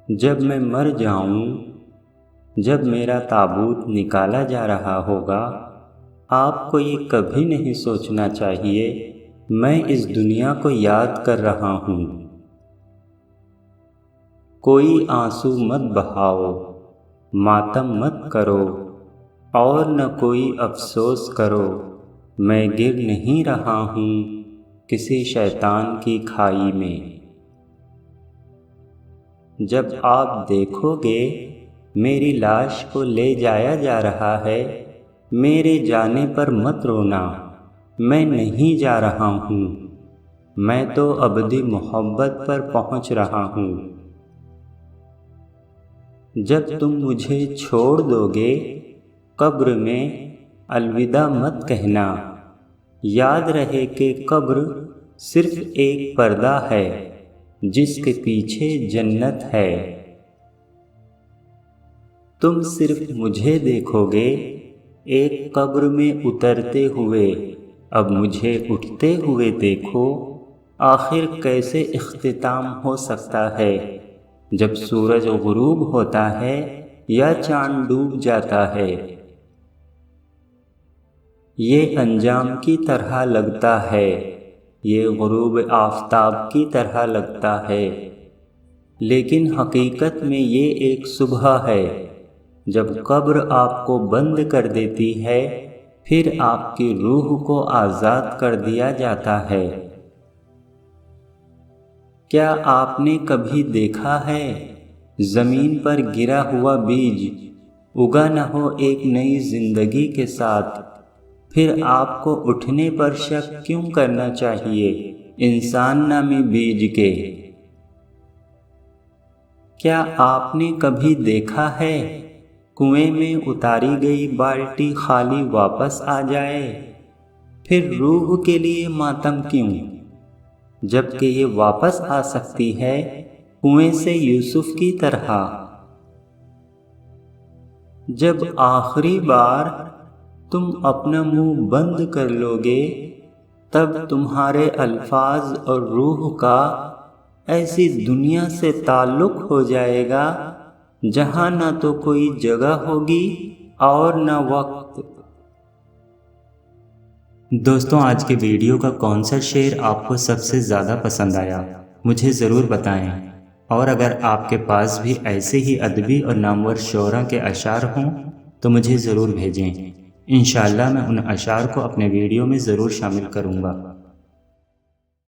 جب میں مر جاؤں، جب میرا تابوت نکالا جا رہا ہوگا، آپ کو یہ کبھی نہیں سوچنا چاہیے میں اس دنیا کو یاد کر رہا ہوں۔ کوئی آنسو مت بہاؤ، ماتم مت کرو، اور نہ کوئی افسوس کرو، میں گر نہیں رہا ہوں کسی شیطان کی کھائی میں۔ جب آپ دیکھو گے میری لاش کو لے جایا جا رہا ہے، میرے جانے پر مت رونا، میں نہیں جا رہا ہوں، میں تو ابدی محبت پر پہنچ رہا ہوں۔ جب تم مجھے چھوڑ دو گے قبر میں الوداع مت کہنا، یاد رہے کہ قبر صرف ایک پردہ ہے جس کے پیچھے جنت ہے۔ تم صرف مجھے دیکھو گے ایک قبر میں اترتے ہوئے، اب مجھے اٹھتے ہوئے دیکھو۔ آخر کیسے اختتام ہو سکتا ہے جب سورج غروب ہوتا ہے یا چاند ڈوب جاتا ہے؟ یہ انجام کی طرح لگتا ہے، یہ غروب آفتاب کی طرح لگتا ہے، لیکن حقیقت میں یہ ایک صبح ہے جب قبر آپ کو بند کر دیتی ہے، پھر آپ کی روح کو آزاد کر دیا جاتا ہے۔ کیا آپ نے کبھی دیکھا ہے زمین پر گرا ہوا بیج اگا نہ ہو ایک نئی زندگی کے ساتھ؟ پھر آپ کو اٹھنے پر شک کیوں کرنا چاہیے انسان نامی بیج کے؟ کیا آپ نے کبھی دیکھا ہے کنویں میں اتاری گئی بالٹی خالی واپس آ جائے؟ پھر روح کے لیے ماتم کیوں، جبکہ یہ واپس آ سکتی ہے کنویں سے یوسف کی طرح؟ جب آخری بار تم اپنا منہ بند کر لو گے، تب تمہارے الفاظ اور روح کا ایسی دنیا سے تعلق ہو جائے گا جہاں نہ تو کوئی جگہ ہوگی اور نہ وقت۔ دوستوں، آج کے ویڈیو کا کون سا شعر آپ کو سب سے زیادہ پسند آیا مجھے ضرور بتائیں، اور اگر آپ کے پاس بھی ایسے ہی ادبی اور نامور شعراء کے اشعار ہوں تو مجھے ضرور بھیجیں۔ انشاءاللہ میں ان اشعار کو اپنے ویڈیو میں ضرور شامل کروں گا۔